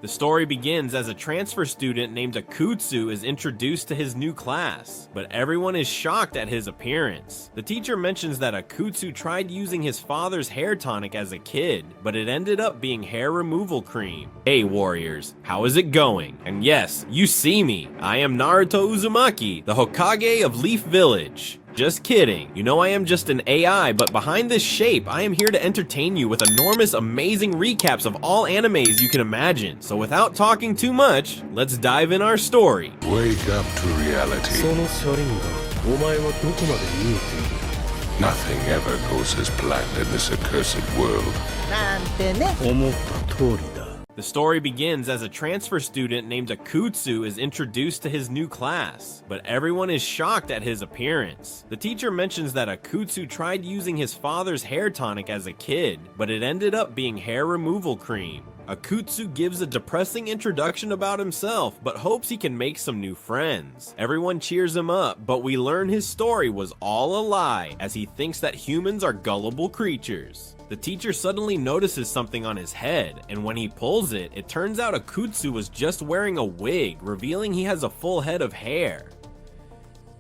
The story begins as a transfer student named Akutsu is introduced to his new class, but everyone is shocked at his appearance. The teacher mentions that Akutsu tried using his father's hair tonic as a kid, but it ended up being hair removal cream. Hey warriors, how is it going? And yes, you see me, I am Naruto Uzumaki, the Hokage of Leaf Village. Just kidding. You know I am just an AI, but behind this shape, I am here to entertain you with enormous, amazing recaps of all animes you can imagine. So without talking too much, let's dive in our story. Wake up to reality. Nothing ever goes as planned in this accursed world. The story begins as a transfer student named Akutsu is introduced to his new class, but everyone is shocked at his appearance. The teacher mentions that Akutsu tried using his father's hair tonic as a kid, but it ended up being hair removal cream. Akutsu gives a depressing introduction about himself, but hopes he can make some new friends. Everyone cheers him up, but we learn his story was all a lie, as he thinks that humans are gullible creatures. The teacher suddenly notices something on his head, and when he pulls it, it turns out Akutsu was just wearing a wig, revealing he has a full head of hair.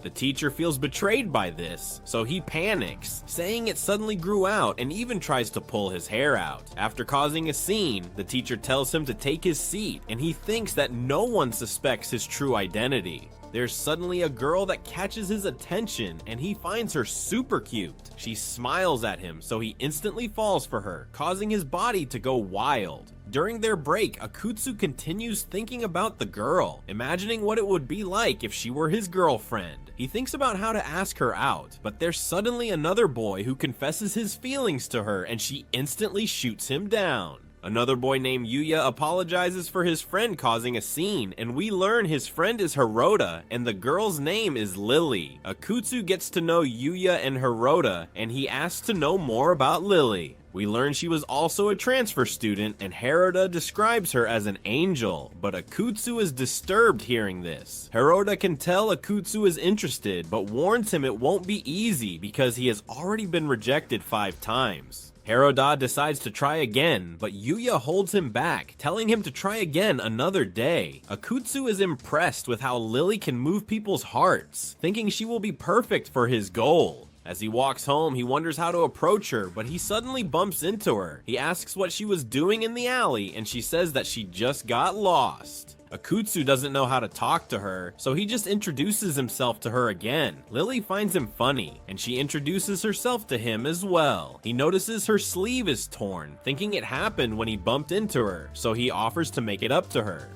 The teacher feels betrayed by this, so he panics, saying it suddenly grew out and even tries to pull his hair out. After causing a scene, the teacher tells him to take his seat, and he thinks that no one suspects his true identity. There's suddenly a girl that catches his attention, and he finds her super cute. She smiles at him, so he instantly falls for her, causing his body to go wild. During their break, Akutsu continues thinking about the girl, imagining what it would be like if she were his girlfriend. He thinks about how to ask her out, but there's suddenly another boy who confesses his feelings to her, and she instantly shoots him down. Another boy named Yuya apologizes for his friend causing a scene, and we learn his friend is Hirota, and the girl's name is Lily. Akutsu gets to know Yuya and Hirota, and he asks to know more about Lily. We learn she was also a transfer student, and Hirota describes her as an angel, but Akutsu is disturbed hearing this. Hirota can tell Akutsu is interested, but warns him it won't be easy because he has already been rejected 5 times. Hirota decides to try again, but Yuya holds him back, telling him to try again another day. Akutsu is impressed with how Lily can move people's hearts, thinking she will be perfect for his goal. As he walks home, he wonders how to approach her, but he suddenly bumps into her. He asks what she was doing in the alley, and she says that she just got lost. Akutsu doesn't know how to talk to her, so he just introduces himself to her again. Lily finds him funny, and she introduces herself to him as well. He notices her sleeve is torn, thinking it happened when he bumped into her, so he offers to make it up to her.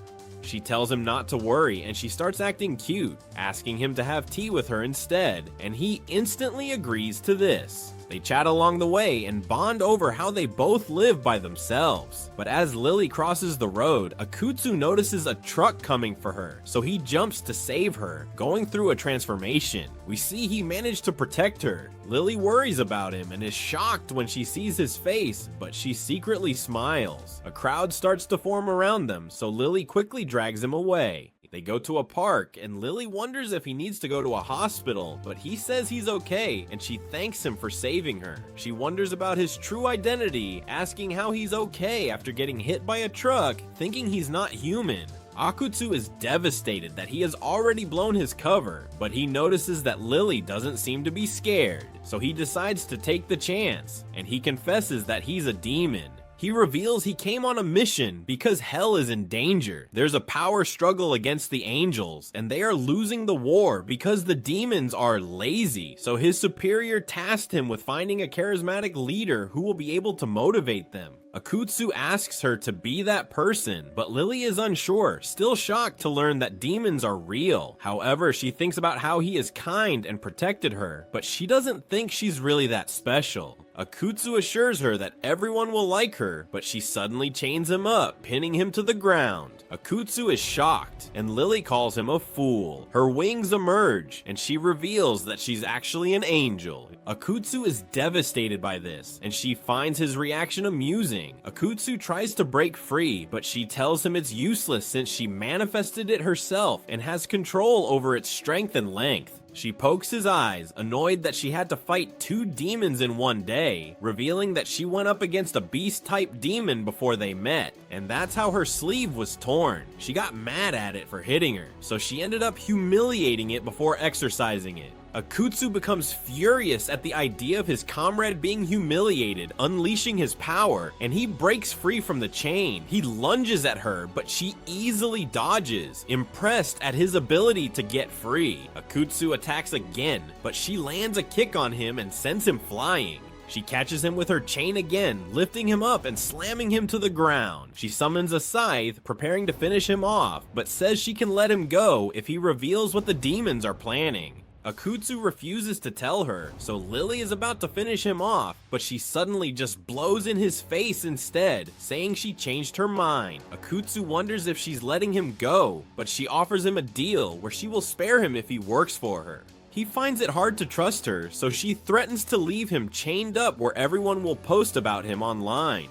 She tells him not to worry, and she starts acting cute, asking him to have tea with her instead, and he instantly agrees to this. They chat along the way and bond over how they both live by themselves. But as Lily crosses the road, Akutsu notices a truck coming for her, so he jumps to save her, going through a transformation. We see he managed to protect her. Lily worries about him and is shocked when she sees his face, but she secretly smiles. A crowd starts to form around them, so Lily quickly drags him away. They go to a park, and Lily wonders if he needs to go to a hospital, but he says he's okay, and she thanks him for saving her. She wonders about his true identity, asking how he's okay after getting hit by a truck, thinking he's not human. Akutsu is devastated that he has already blown his cover, but he notices that Lily doesn't seem to be scared, so he decides to take the chance, and he confesses that he's a demon. He reveals he came on a mission because hell is in danger. There's a power struggle against the angels, and they are losing the war because the demons are lazy. So his superior tasked him with finding a charismatic leader who will be able to motivate them. Akutsu asks her to be that person, but Lily is unsure, still shocked to learn that demons are real. However, she thinks about how he is kind and protected her, but she doesn't think she's really that special. Akutsu assures her that everyone will like her, but she suddenly chains him up, pinning him to the ground. Akutsu is shocked, and Lily calls him a fool. Her wings emerge, and she reveals that she's actually an angel. Akutsu is devastated by this, and she finds his reaction amusing. Akutsu tries to break free, but she tells him it's useless since she manifested it herself and has control over its strength and length. She pokes his eyes, annoyed that she had to fight 2 demons in one day, revealing that she went up against a beast-type demon before they met, and that's how her sleeve was torn. She got mad at it for hitting her, so she ended up humiliating it before exorcising it. Akutsu becomes furious at the idea of his comrade being humiliated, unleashing his power, and he breaks free from the chain. He lunges at her, but she easily dodges, impressed at his ability to get free. Akutsu attacks again, but she lands a kick on him and sends him flying. She catches him with her chain again, lifting him up and slamming him to the ground. She summons a scythe, preparing to finish him off, but says she can let him go if he reveals what the demons are planning. Akutsu refuses to tell her, so Lily is about to finish him off, but she suddenly just blows in his face instead, saying she changed her mind. Akutsu wonders if she's letting him go, but she offers him a deal where she will spare him if he works for her. He finds it hard to trust her, so she threatens to leave him chained up where everyone will post about him online.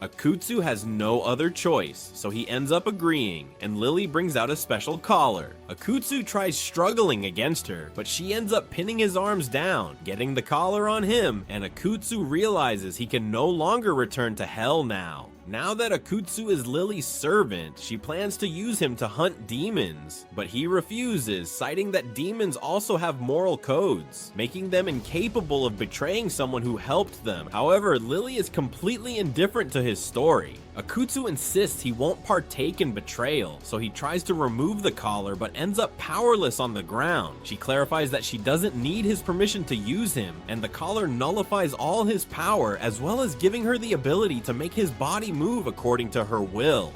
Akutsu has no other choice, so he ends up agreeing, and Lily brings out a special collar. Akutsu tries struggling against her, but she ends up pinning his arms down, getting the collar on him, and Akutsu realizes he can no longer return to hell now. Now that Akutsu is Lily's servant, she plans to use him to hunt demons, but he refuses, citing that demons also have moral codes, making them incapable of betraying someone who helped them. However, Lily is completely indifferent to his story. Akutsu insists he won't partake in betrayal, so he tries to remove the collar but ends up powerless on the ground. She clarifies that she doesn't need his permission to use him, and the collar nullifies all his power as well as giving her the ability to make his body move according to her will.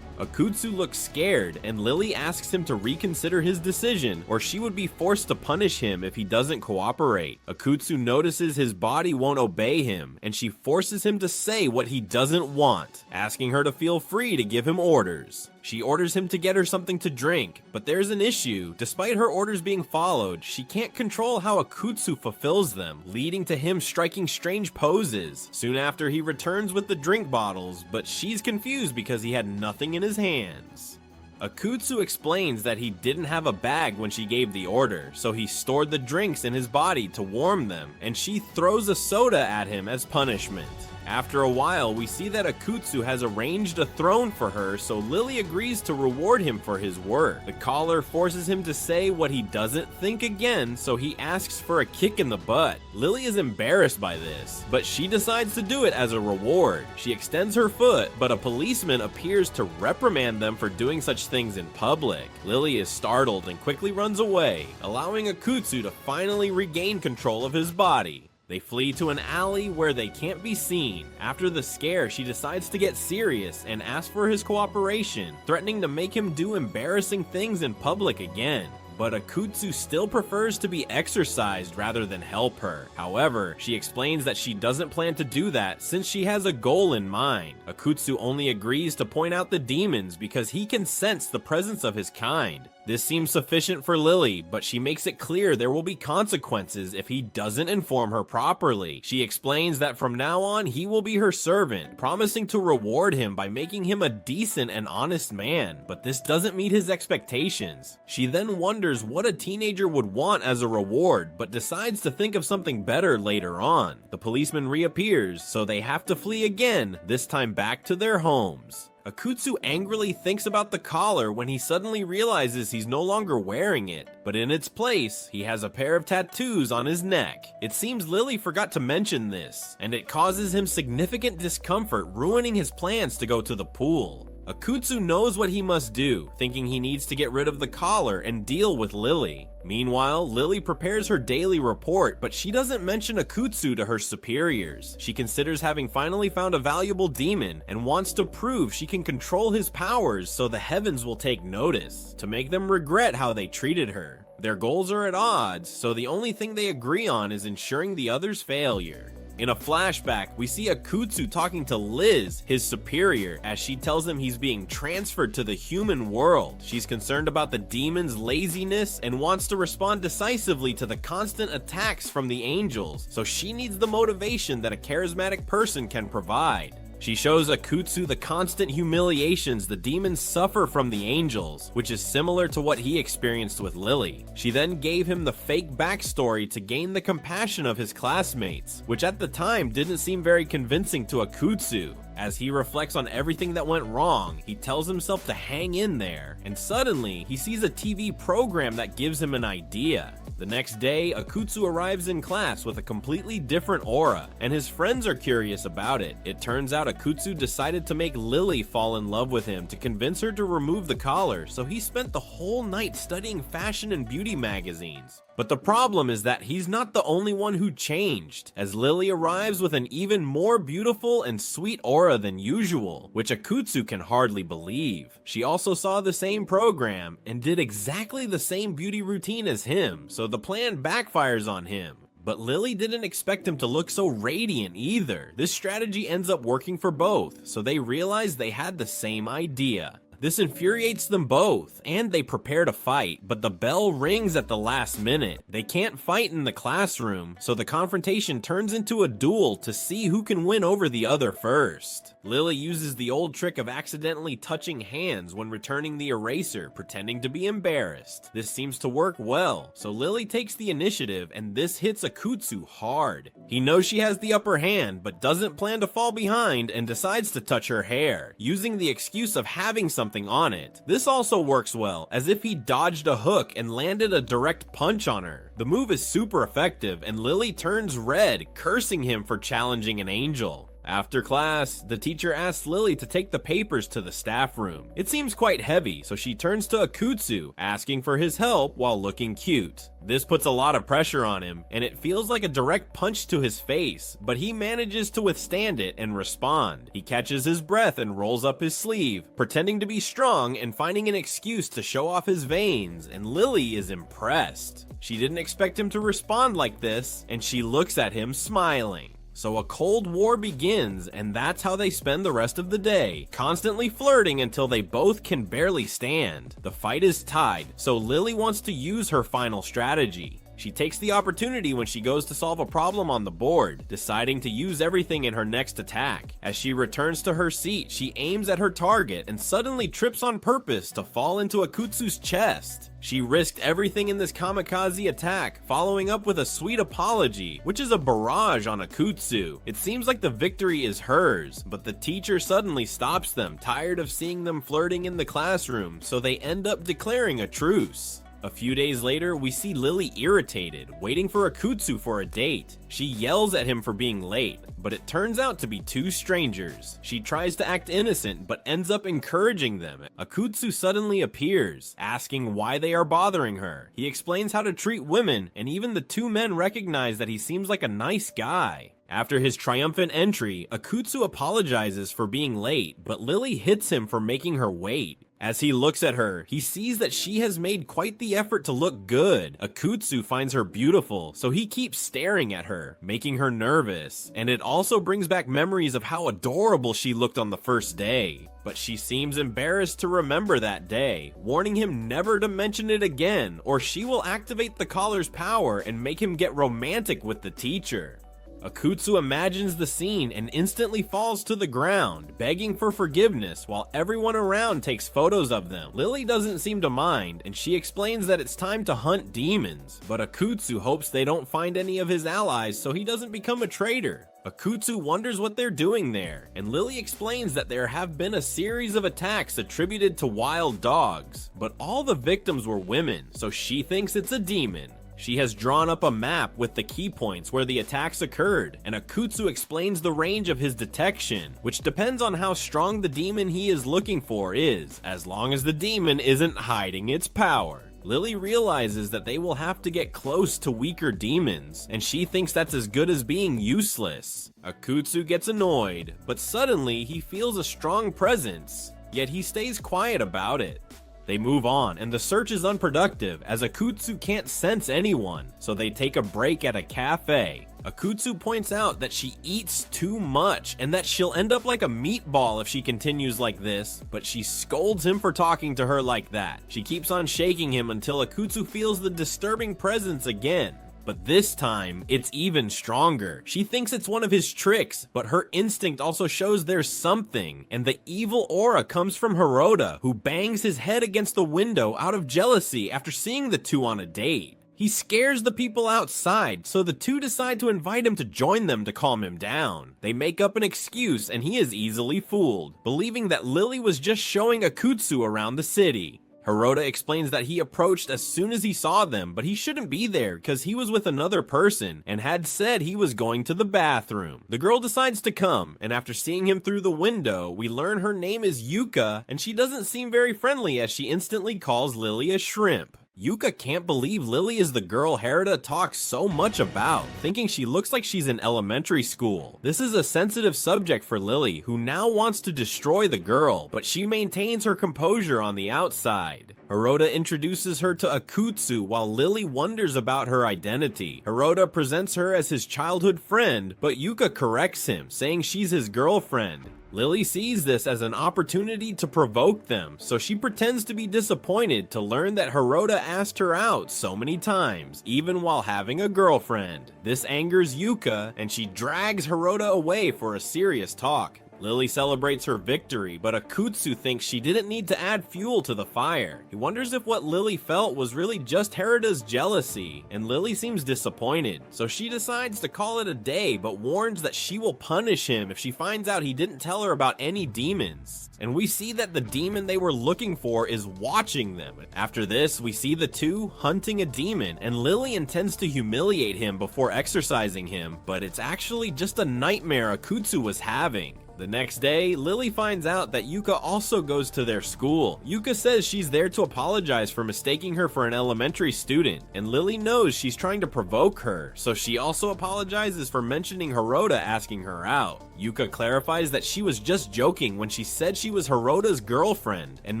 Akutsu looks scared, and Lily asks him to reconsider his decision, or she would be forced to punish him if he doesn't cooperate. Akutsu notices his body won't obey him, and she forces him to say what he doesn't want, asking her to feel free to give him orders. She orders him to get her something to drink, but there's an issue. Despite her orders being followed, she can't control how Akutsu fulfills them, leading to him striking strange poses. Soon after, he returns with the drink bottles, but she's confused because he had nothing in his hands. Akutsu explains that he didn't have a bag when she gave the order, so he stored the drinks in his body to warm them, and she throws a soda at him as punishment. After a while, we see that Akutsu has arranged a throne for her, so Lily agrees to reward him for his work. The collar forces him to say what he doesn't think again, so he asks for a kick in the butt. Lily is embarrassed by this, but she decides to do it as a reward. She extends her foot, but a policeman appears to reprimand them for doing such things in public. Lily is startled and quickly runs away, allowing Akutsu to finally regain control of his body. They flee to an alley where they can't be seen. After the scare, she decides to get serious and asks for his cooperation, threatening to make him do embarrassing things in public again. But Akutsu still prefers to be exorcised rather than help her. However, she explains that she doesn't plan to do that since she has a goal in mind. Akutsu only agrees to point out the demons because he can sense the presence of his kind. This seems sufficient for Lily, but she makes it clear there will be consequences if he doesn't inform her properly. She explains that from now on he will be her servant, promising to reward him by making him a decent and honest man, but this doesn't meet his expectations. She then wonders what a teenager would want as a reward, but decides to think of something better later on. The policeman reappears, so they have to flee again, this time back to their homes. Akutsu angrily thinks about the collar when he suddenly realizes he's no longer wearing it, but in its place, he has a pair of tattoos on his neck. It seems Lily forgot to mention this, and it causes him significant discomfort, ruining his plans to go to the pool. Akutsu knows what he must do, thinking he needs to get rid of the collar and deal with Lily. Meanwhile, Lily prepares her daily report, but she doesn't mention Akutsu to her superiors. She considers having finally found a valuable demon and wants to prove she can control his powers so the heavens will take notice, to make them regret how they treated her. Their goals are at odds, so the only thing they agree on is ensuring the other's failure. In a flashback, we see Akutsu talking to Liz, his superior, as she tells him he's being transferred to the human world. She's concerned about the demon's laziness and wants to respond decisively to the constant attacks from the angels, so she needs the motivation that a charismatic person can provide. She shows Akutsu the constant humiliations the demons suffer from the angels, which is similar to what he experienced with Lily. She then gave him the fake backstory to gain the compassion of his classmates, which at the time didn't seem very convincing to Akutsu. As he reflects on everything that went wrong, he tells himself to hang in there, and suddenly he sees a TV program that gives him an idea. The next day, Akutsu arrives in class with a completely different aura, and his friends are curious about it. It turns out Akutsu decided to make Lily fall in love with him to convince her to remove the collar, so he spent the whole night studying fashion and beauty magazines. But the problem is that he's not the only one who changed, as Lily arrives with an even more beautiful and sweet aura than usual, which Akutsu can hardly believe. She also saw the same program and did exactly the same beauty routine as him, so the plan backfires on him. But Lily didn't expect him to look so radiant either. This strategy ends up working for both, so they realize they had the same idea. This infuriates them both, and they prepare to fight, but the bell rings at the last minute. They can't fight in the classroom, so the confrontation turns into a duel to see who can win over the other first. Lily uses the old trick of accidentally touching hands when returning the eraser, pretending to be embarrassed. This seems to work well, so Lily takes the initiative, and this hits Akutsu hard. He knows she has the upper hand, but doesn't plan to fall behind and decides to touch her hair, using the excuse of having something on it. This also works well, as if he dodged a hook and landed a direct punch on her. The move is super effective, and Lily turns red, cursing him for challenging an angel. After class, the teacher asks Lily to take the papers to the staff room. It seems quite heavy, so she turns to Akutsu, asking for his help while looking cute. This puts a lot of pressure on him, and it feels like a direct punch to his face, but he manages to withstand it and respond. He catches his breath and rolls up his sleeve, pretending to be strong and finding an excuse to show off his veins, and Lily is impressed. She didn't expect him to respond like this, and she looks at him smiling. So a cold war begins, and that's how they spend the rest of the day, constantly flirting until they both can barely stand. The fight is tied, so Lily wants to use her final strategy. She takes the opportunity when she goes to solve a problem on the board, deciding to use everything in her next attack. As she returns to her seat, she aims at her target and suddenly trips on purpose to fall into Akutsu's chest. She risked everything in this kamikaze attack, following up with a sweet apology, which is a barrage on Akutsu. It seems like the victory is hers, but the teacher suddenly stops them, tired of seeing them flirting in the classroom, so they end up declaring a truce. A few days later, we see Lily irritated, waiting for Akutsu for a date. She yells at him for being late, but it turns out to be two strangers. She tries to act innocent, but ends up encouraging them. Akutsu suddenly appears, asking why they are bothering her. He explains how to treat women, and even the two men recognize that he seems like a nice guy. After his triumphant entry, Akutsu apologizes for being late, but Lily hits him for making her wait. As he looks at her, he sees that she has made quite the effort to look good. Akutsu finds her beautiful, so he keeps staring at her, making her nervous. And it also brings back memories of how adorable she looked on the first day. But she seems embarrassed to remember that day, warning him never to mention it again, or she will activate the collar's power and make him get romantic with the teacher. Akutsu imagines the scene and instantly falls to the ground, begging for forgiveness while everyone around takes photos of them. Lily doesn't seem to mind, and she explains that it's time to hunt demons, but Akutsu hopes they don't find any of his allies so he doesn't become a traitor. Akutsu wonders what they're doing there, and Lily explains that there have been a series of attacks attributed to wild dogs, but all the victims were women, so she thinks it's a demon. She has drawn up a map with the key points where the attacks occurred, and Akutsu explains the range of his detection, which depends on how strong the demon he is looking for is, as long as the demon isn't hiding its power. Lily realizes that they will have to get close to weaker demons, and she thinks that's as good as being useless. Akutsu gets annoyed, but suddenly he feels a strong presence, yet he stays quiet about it. They move on, and the search is unproductive as Akutsu can't sense anyone, so they take a break at a cafe. Akutsu points out that she eats too much and that she'll end up like a meatball if she continues like this, but she scolds him for talking to her like that. She keeps on shaking him until Akutsu feels the disturbing presence again. But this time, it's even stronger. She thinks it's one of his tricks, but her instinct also shows there's something, and the evil aura comes from Hirota, who bangs his head against the window out of jealousy after seeing the two on a date. He scares the people outside, so the two decide to invite him to join them to calm him down. They make up an excuse and he is easily fooled, believing that Lily was just showing Akutsu around the city. Hirota explains that he approached as soon as he saw them, but he shouldn't be there because he was with another person and had said he was going to the bathroom. The girl decides to come, and after seeing him through the window, we learn her name is Yuka, and she doesn't seem very friendly as she instantly calls Lily a shrimp. Yuka can't believe Lily is the girl Hirota talks so much about, thinking she looks like she's in elementary school. This is a sensitive subject for Lily, who now wants to destroy the girl, but she maintains her composure on the outside. Hirota introduces her to Akutsu while Lily wonders about her identity. Hirota presents her as his childhood friend, but Yuka corrects him, saying she's his girlfriend. Lily sees this as an opportunity to provoke them, so she pretends to be disappointed to learn that Hirota asked her out so many times, even while having a girlfriend. This angers Yuka, and she drags Hirota away for a serious talk. Lily celebrates her victory, but Akutsu thinks she didn't need to add fuel to the fire. He wonders if what Lily felt was really just Hirota's jealousy, and Lily seems disappointed. So she decides to call it a day, but warns that she will punish him if she finds out he didn't tell her about any demons. And we see that the demon they were looking for is watching them. After this, we see the two hunting a demon, and Lily intends to humiliate him before exorcising him, but it's actually just a nightmare Akutsu was having. The next day, Lily finds out that Yuka also goes to their school. Yuka says she's there to apologize for mistaking her for an elementary student, and Lily knows she's trying to provoke her, so she also apologizes for mentioning Hirota asking her out. Yuka clarifies that she was just joking when she said she was Hirota's girlfriend, and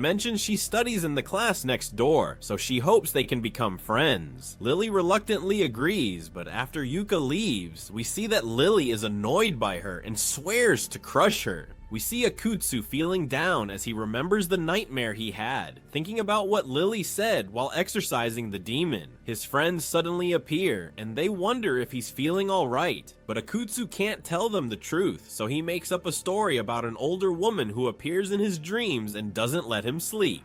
mentions she studies in the class next door, so she hopes they can become friends. Lily reluctantly agrees, but after Yuka leaves, we see that Lily is annoyed by her and swears to crush her. We see Akutsu feeling down as he remembers the nightmare he had, thinking about what Lily said while exorcising the demon. His friends suddenly appear, and they wonder if he's feeling alright, but Akutsu can't tell them the truth, so he makes up a story about an older woman who appears in his dreams and doesn't let him sleep.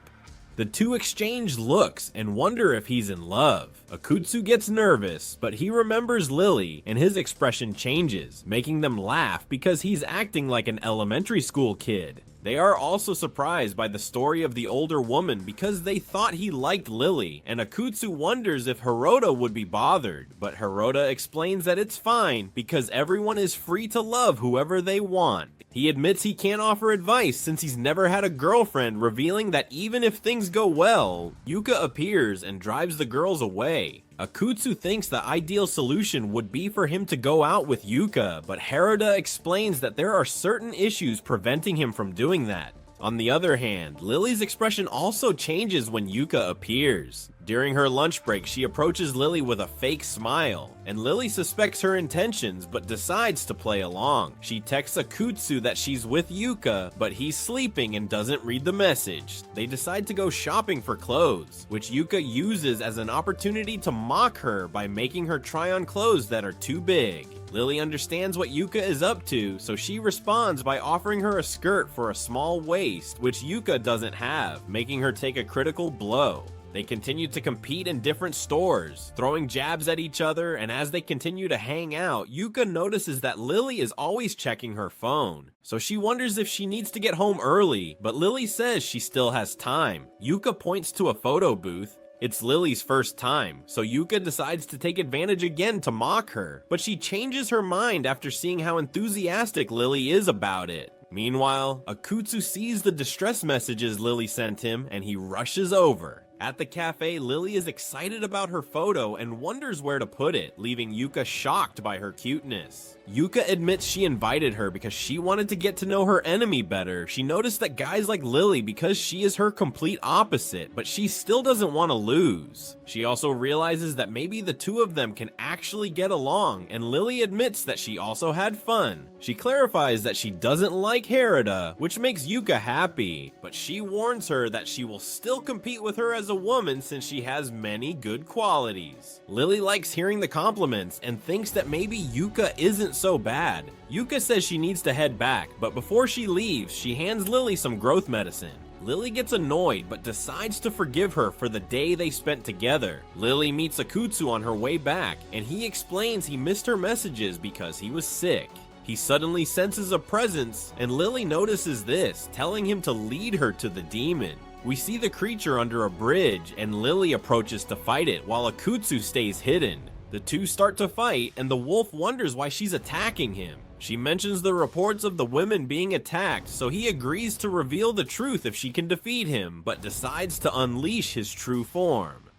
The two exchange looks and wonder if he's in love. Akutsu gets nervous, but he remembers Lily, and his expression changes, making them laugh because he's acting like an elementary school kid. They are also surprised by the story of the older woman because they thought he liked Lily, and Akutsu wonders if Hirota would be bothered, but Hirota explains that it's fine because everyone is free to love whoever they want. He admits he can't offer advice since he's never had a girlfriend, revealing that even if things go well, Yuka appears and drives the girls away. Akutsu thinks the ideal solution would be for him to go out with Yuka, but Hirota explains that there are certain issues preventing him from doing that. On the other hand, Lily's expression also changes when Yuka appears. During her lunch break, she approaches Lily with a fake smile, and Lily suspects her intentions but decides to play along. She texts Akutsu that she's with Yuka, but he's sleeping and doesn't read the message. They decide to go shopping for clothes, which Yuka uses as an opportunity to mock her by making her try on clothes that are too big. Lily understands what Yuka is up to, so she responds by offering her a skirt for a small waist, which Yuka doesn't have, making her take a critical blow. They continue to compete in different stores, throwing jabs at each other, and as they continue to hang out, Yuka notices that Lily is always checking her phone. So she wonders if she needs to get home early, but Lily says she still has time. Yuka points to a photo booth. It's Lily's first time, so Yuka decides to take advantage again to mock her, but she changes her mind after seeing how enthusiastic Lily is about it. Meanwhile, Akutsu sees the distress messages Lily sent him, and he rushes over. At the cafe, Lily is excited about her photo and wonders where to put it, leaving Yuka shocked by her cuteness. Yuka admits she invited her because she wanted to get to know her enemy better. She noticed that guys like Lily because she is her complete opposite, but she still doesn't want to lose. She also realizes that maybe the two of them can actually get along, and Lily admits that she also had fun. She clarifies that she doesn't like Hirota, which makes Yuka happy, but she warns her that she will still compete with her as as a woman since she has many good qualities. Lily likes hearing the compliments and thinks that maybe Yuka isn't so bad. Yuka says she needs to head back, but before she leaves, she hands Lily some growth medicine. Lily gets annoyed but decides to forgive her for the day they spent together. Lily meets Akutsu on her way back, and he explains he missed her messages because he was sick. He suddenly senses a presence, and Lily notices this, telling him to lead her to the demon. We see the creature under a bridge, and Lily approaches to fight it while Akutsu stays hidden. The two start to fight, and the wolf wonders why she's attacking him. She mentions the reports of the women being attacked, so he agrees to reveal the truth if she can defeat him, but decides to unleash his true form.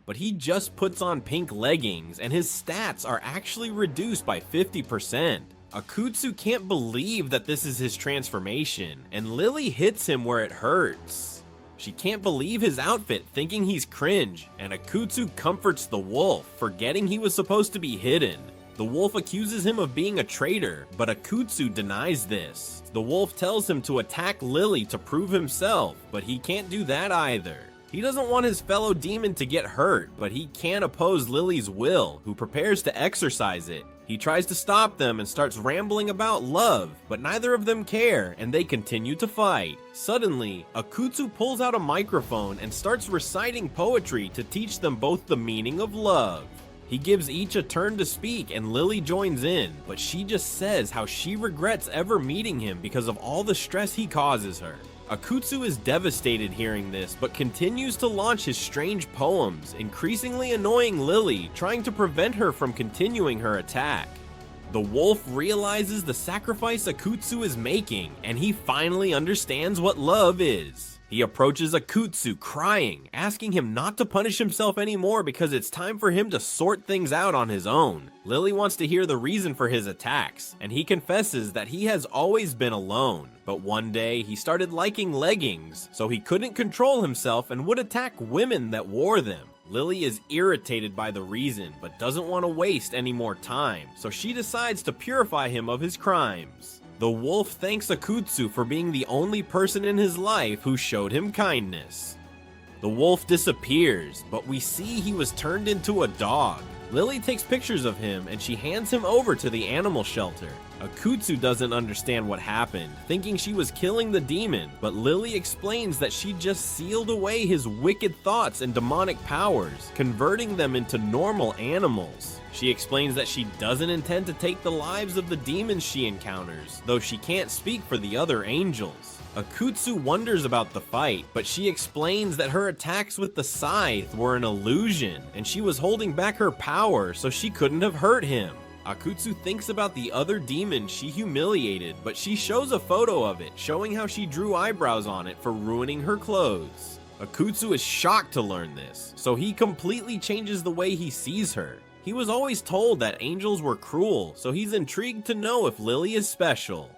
But he just puts on pink leggings, and his stats are actually reduced by 50%. Akutsu can't believe that this is his transformation, and Lily hits him where it hurts. She can't believe his outfit, thinking he's cringe, and Akutsu comforts the wolf, forgetting he was supposed to be hidden. The wolf accuses him of being a traitor, but Akutsu denies this. The wolf tells him to attack Lily to prove himself, but he can't do that either. He doesn't want his fellow demon to get hurt, but he can't oppose Lily's will, who prepares to exercise it. He tries to stop them and starts rambling about love, but neither of them care, and they continue to fight. Suddenly, Akutsu pulls out a microphone and starts reciting poetry to teach them both the meaning of love. He gives each a turn to speak, and Lily joins in, but she just says how she regrets ever meeting him because of all the stress he causes her. Akutsu is devastated hearing this, but continues to launch his strange poems, increasingly annoying Lily, trying to prevent her from continuing her attack. The wolf realizes the sacrifice Akutsu is making, and he finally understands what love is. He approaches Akutsu crying, asking him not to punish himself anymore because it's time for him to sort things out on his own. Lily wants to hear the reason for his attacks, and he confesses that he has always been alone. But one day, he started liking leggings, so he couldn't control himself and would attack women that wore them. Lily is irritated by the reason, but doesn't want to waste any more time, so she decides to purify him of his crimes. The wolf thanks Akutsu for being the only person in his life who showed him kindness. The wolf disappears, but we see he was turned into a dog. Lily takes pictures of him and she hands him over to the animal shelter. Akutsu doesn't understand what happened, thinking she was killing the demon, but Lily explains that she just sealed away his wicked thoughts and demonic powers, converting them into normal animals. She explains that she doesn't intend to take the lives of the demons she encounters, though she can't speak for the other angels. Akutsu wonders about the fight, but she explains that her attacks with the scythe were an illusion, and she was holding back her power so she couldn't have hurt him. Akutsu thinks about the other demon she humiliated, but she shows a photo of it, showing how she drew eyebrows on it for ruining her clothes. Akutsu is shocked to learn this, so he completely changes the way he sees her. He was always told that angels were cruel, so he's intrigued to know if Lily is special.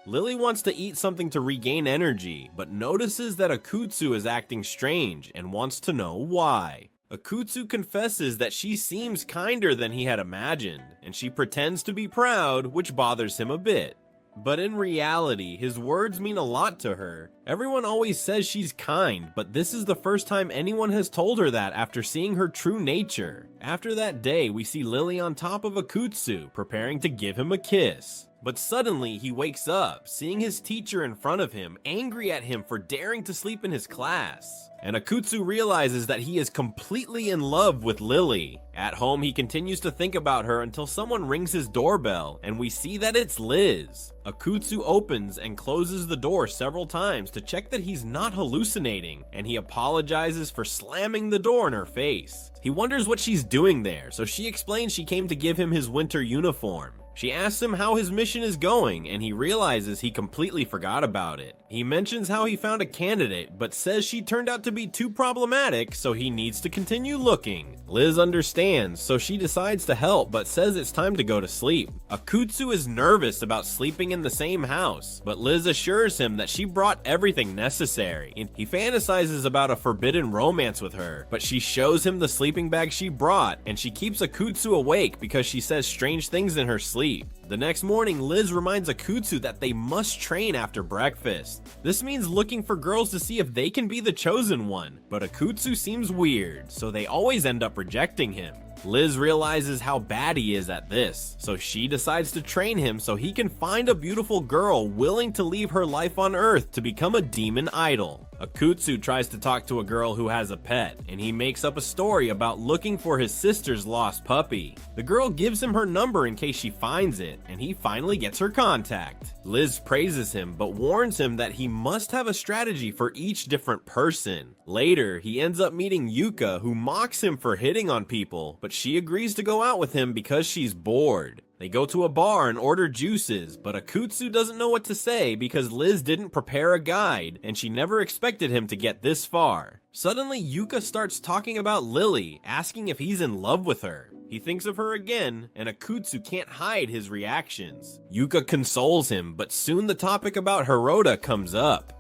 Lily wants to eat something to regain energy, but notices that Akutsu is acting strange and wants to know why. Akutsu confesses that she seems kinder than he had imagined, and she pretends to be proud, which bothers him a bit. But in reality, his words mean a lot to her. Everyone always says she's kind, but this is the first time anyone has told her that after seeing her true nature. After that day, we see Lily on top of Akutsu, preparing to give him a kiss. But suddenly, he wakes up, seeing his teacher in front of him, angry at him for daring to sleep in his class. And Akutsu realizes that he is completely in love with Lily. At home, he continues to think about her until someone rings his doorbell, and we see that it's Liz. Akutsu opens and closes the door several times to check that he's not hallucinating, and he apologizes for slamming the door in her face. He wonders what she's doing there, so she explains she came to give him his winter uniform. She asks him how his mission is going, and he realizes he completely forgot about it. He mentions how he found a candidate, but says she turned out to be too problematic, so he needs to continue looking. Liz understands, so she decides to help, but says it's time to go to sleep. Akutsu is nervous about sleeping in the same house, but Liz assures him that she brought everything necessary. He fantasizes about a forbidden romance with her, but she shows him the sleeping bag she brought, and she keeps Akutsu awake because she says strange things in her sleep. sleep. The next morning, Liz reminds Akutsu that they must train after breakfast. This means looking for girls to see if they can be the chosen one, but Akutsu seems weird, so they always end up rejecting him. Liz realizes how bad he is at this, so she decides to train him so he can find a beautiful girl willing to leave her life on Earth to become a demon idol. Akutsu tries to talk to a girl who has a pet, and he makes up a story about looking for his sister's lost puppy. The girl gives him her number in case she finds it, and he finally gets her contact. Liz praises him, but warns him that he must have a strategy for each different person. Later, he ends up meeting Yuka, who mocks him for hitting on people, but she agrees to go out with him because she's bored. They go to a bar and order juices, but Akutsu doesn't know what to say because Liz didn't prepare a guide, and she never expected him to get this far. Suddenly, Yuka starts talking about Lily, asking if he's in love with her. He thinks of her again, and Akutsu can't hide his reactions. Yuka consoles him, but soon the topic about Hirota comes up.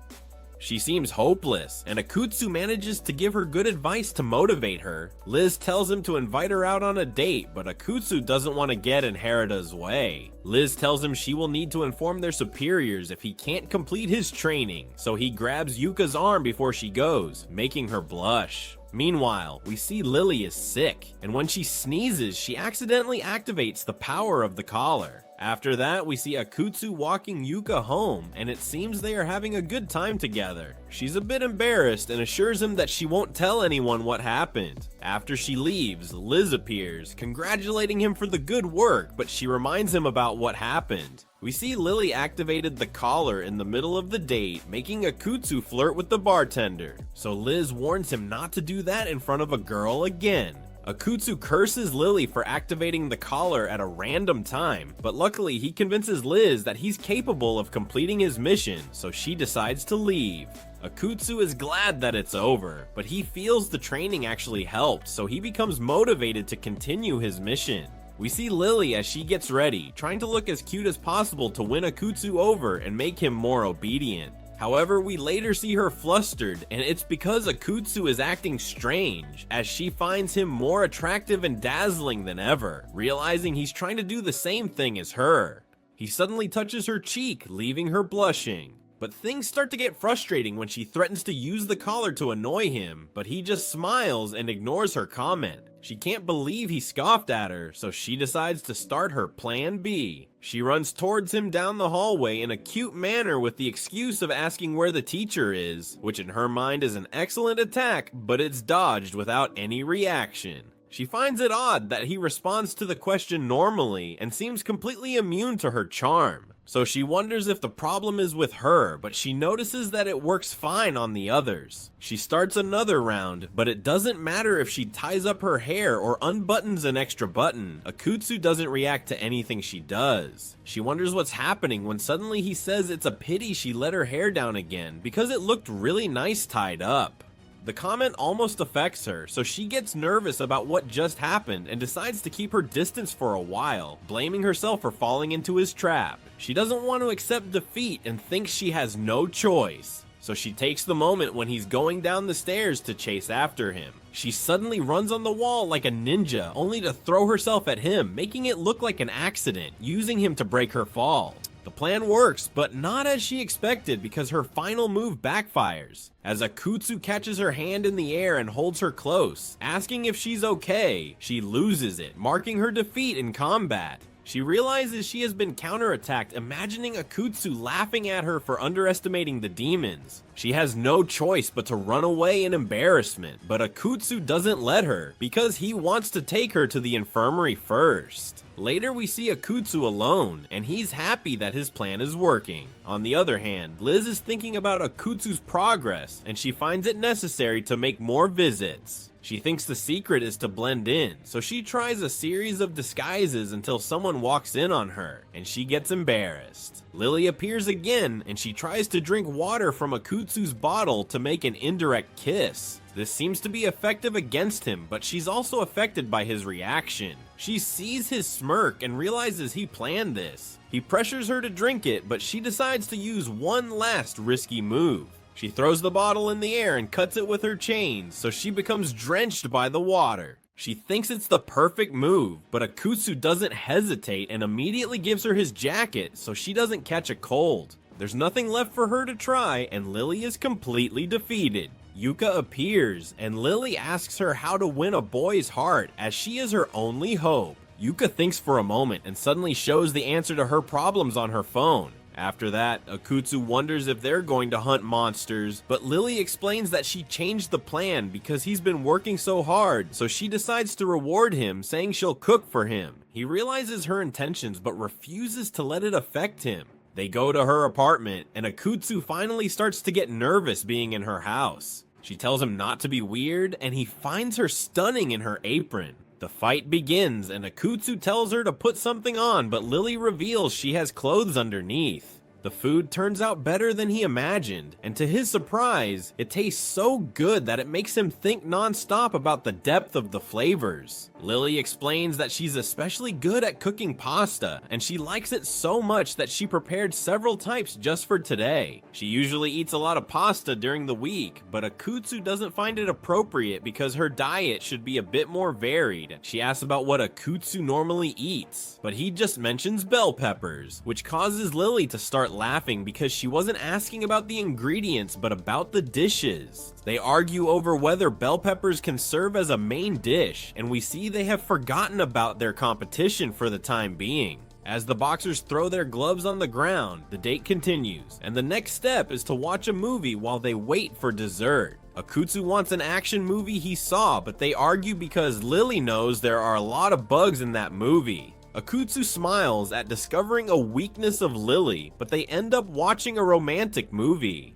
She seems hopeless, and Akutsu manages to give her good advice to motivate her. Liz tells him to invite her out on a date, but Akutsu doesn't want to get in Haruda's way. Liz tells him she will need to inform their superiors if he can't complete his training, so he grabs Yuka's arm before she goes, making her blush. Meanwhile, we see Lily is sick, and when she sneezes, she accidentally activates the power of the collar. After that, we see Akutsu walking Yuka home, and it seems they are having a good time together. She's a bit embarrassed and assures him that she won't tell anyone what happened. After she leaves, Liz appears, congratulating him for the good work, but she reminds him about what happened. We see Lily activated the collar in the middle of the date, making Akutsu flirt with the bartender. So Liz warns him not to do that in front of a girl again. Akutsu curses Lily for activating the collar at a random time, but luckily he convinces Liz that he's capable of completing his mission, so she decides to leave. Akutsu is glad that it's over, but he feels the training actually helped, so he becomes motivated to continue his mission. We see Lily as she gets ready, trying to look as cute as possible to win Akutsu over and make him more obedient. However, we later see her flustered, and it's because Akutsu is acting strange, as she finds him more attractive and dazzling than ever, realizing he's trying to do the same thing as her. He suddenly touches her cheek, leaving her blushing. But things start to get frustrating when she threatens to use the collar to annoy him, but he just smiles and ignores her comment. She can't believe he scoffed at her, so she decides to start her plan B. She runs towards him down the hallway in a cute manner with the excuse of asking where the teacher is, which in her mind is an excellent attack, but it's dodged without any reaction. She finds it odd that he responds to the question normally and seems completely immune to her charm. So she wonders if the problem is with her, but she notices that it works fine on the others. She starts another round, but it doesn't matter if she ties up her hair or unbuttons an extra button. Akutsu doesn't react to anything she does. She wonders what's happening when suddenly he says it's a pity she let her hair down again because it looked really nice tied up. The comment almost affects her, so she gets nervous about what just happened and decides to keep her distance for a while, blaming herself for falling into his trap. She doesn't want to accept defeat and thinks she has no choice, so she takes the moment when he's going down the stairs to chase after him. She suddenly runs on the wall like a ninja, only to throw herself at him, making it look like an accident, using him to break her fall. The plan works, but not as she expected because her final move backfires. As Akutsu catches her hand in the air and holds her close, asking if she's okay, she loses it, marking her defeat in combat. She realizes she has been counterattacked, imagining Akutsu laughing at her for underestimating the demons. She has no choice but to run away in embarrassment, but Akutsu doesn't let her because he wants to take her to the infirmary first. Later we see Akutsu alone, and he's happy that his plan is working. On the other hand, Liz is thinking about Akutsu's progress, and she finds it necessary to make more visits. She thinks the secret is to blend in, so she tries a series of disguises until someone walks in on her, and she gets embarrassed. Lily appears again, and she tries to drink water from Akutsu's bottle to make an indirect kiss. This seems to be effective against him, but she's also affected by his reaction. She sees his smirk and realizes he planned this. He pressures her to drink it, but she decides to use one last risky move. She throws the bottle in the air and cuts it with her chains, so she becomes drenched by the water. She thinks it's the perfect move, but Akutsu doesn't hesitate and immediately gives her his jacket so she doesn't catch a cold. There's nothing left for her to try, and Lily is completely defeated. Yuka appears, and Lily asks her how to win a boy's heart, as she is her only hope. Yuka thinks for a moment and suddenly shows the answer to her problems on her phone. After that, Akutsu wonders if they're going to hunt monsters, but Lily explains that she changed the plan because he's been working so hard, so she decides to reward him, saying she'll cook for him. He realizes her intentions but refuses to let it affect him. They go to her apartment, and Akutsu finally starts to get nervous being in her house. She tells him not to be weird, and he finds her stunning in her apron. The fight begins, and Akutsu tells her to put something on, but Lily reveals she has clothes underneath. The food turns out better than he imagined, and to his surprise, it tastes so good that it makes him think non-stop about the depth of the flavors. Lily explains that she's especially good at cooking pasta, and she likes it so much that she prepared several types just for today. She usually eats a lot of pasta during the week, but Akutsu doesn't find it appropriate because her diet should be a bit more varied. She asks about what Akutsu normally eats, but he just mentions bell peppers, which causes Lily to start laughing because she wasn't asking about the ingredients but about the dishes. They argue over whether bell peppers can serve as a main dish, and we see they have forgotten about their competition for the time being. As the boxers throw their gloves on the ground, the date continues, and the next step is to watch a movie while they wait for dessert. Akutsu wants an action movie he saw, but they argue because Lily knows there are a lot of bugs in that movie. Akutsu smiles at discovering a weakness of Lily, but they end up watching a romantic movie.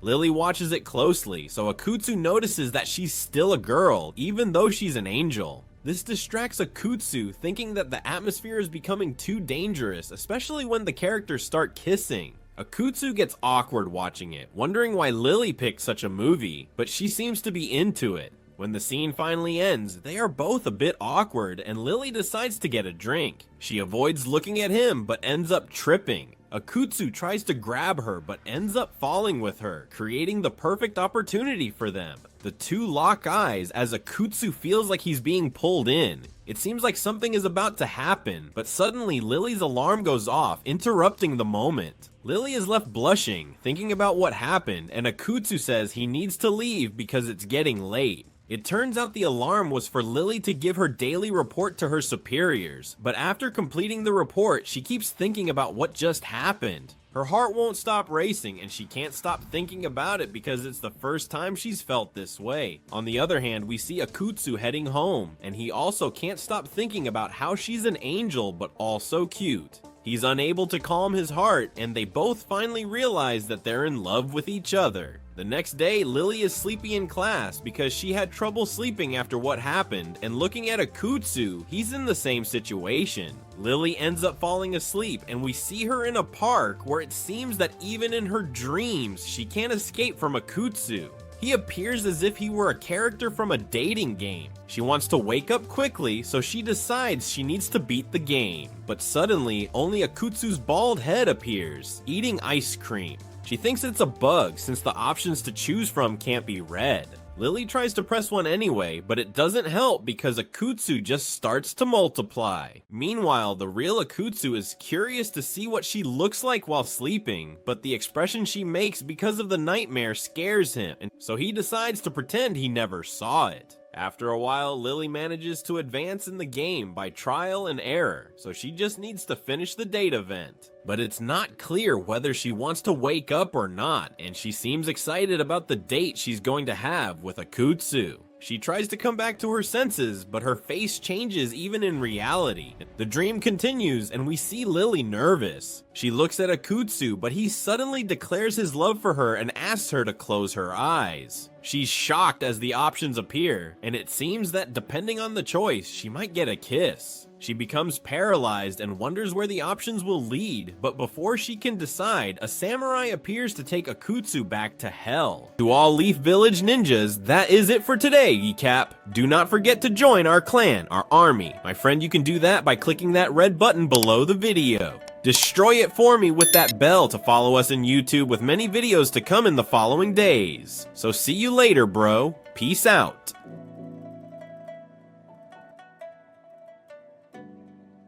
Lily watches it closely, so Akutsu notices that she's still a girl, even though she's an angel. This distracts Akutsu, thinking that the atmosphere is becoming too dangerous, especially when the characters start kissing. Akutsu gets awkward watching it, wondering why Lily picked such a movie, but she seems to be into it. When the scene finally ends, they are both a bit awkward, and Lily decides to get a drink. She avoids looking at him, but ends up tripping. Akutsu tries to grab her, but ends up falling with her, creating the perfect opportunity for them. The two lock eyes as Akutsu feels like he's being pulled in. It seems like something is about to happen, but suddenly Lily's alarm goes off, interrupting the moment. Lily is left blushing, thinking about what happened, and Akutsu says he needs to leave because it's getting late. It turns out the alarm was for Lily to give her daily report to her superiors, but after completing the report, she keeps thinking about what just happened. Her heart won't stop racing, and she can't stop thinking about it because it's the first time she's felt this way. On the other hand, we see Akutsu heading home, and he also can't stop thinking about how she's an angel but also cute. He's unable to calm his heart, and they both finally realize that they're in love with each other. The next day, Lily is sleepy in class because she had trouble sleeping after what happened, and looking at Akutsu, he's in the same situation. Lily ends up falling asleep, and we see her in a park where it seems that even in her dreams, she can't escape from Akutsu. He appears as if he were a character from a dating game. She wants to wake up quickly, so she decides she needs to beat the game. But suddenly, only Akutsu's bald head appears, eating ice cream. She thinks it's a bug since the options to choose from can't be read. Lily tries to press one anyway, but it doesn't help because Akutsu just starts to multiply. Meanwhile, the real Akutsu is curious to see what she looks like while sleeping, but the expression she makes because of the nightmare scares him, and so he decides to pretend he never saw it. After a while, Lily manages to advance in the game by trial and error, so she just needs to finish the date event. But it's not clear whether she wants to wake up or not, and she seems excited about the date she's going to have with Akutsu. She tries to come back to her senses, but her face changes even in reality. The dream continues, and we see Lily nervous. She looks at Akutsu, but he suddenly declares his love for her and asks her to close her eyes. She's shocked as the options appear, and it seems that depending on the choice, she might get a kiss. She becomes paralyzed and wonders where the options will lead, but before she can decide, a samurai appears to take Akutsu back to hell. To all Leaf Village ninjas, that is it for today, Yecap. Do not forget to join our clan, our army. My friend, you can do that by clicking that red button below the video. Destroy it for me with that bell to follow us in YouTube with many videos to come in the following days. So see you later, bro. Peace out.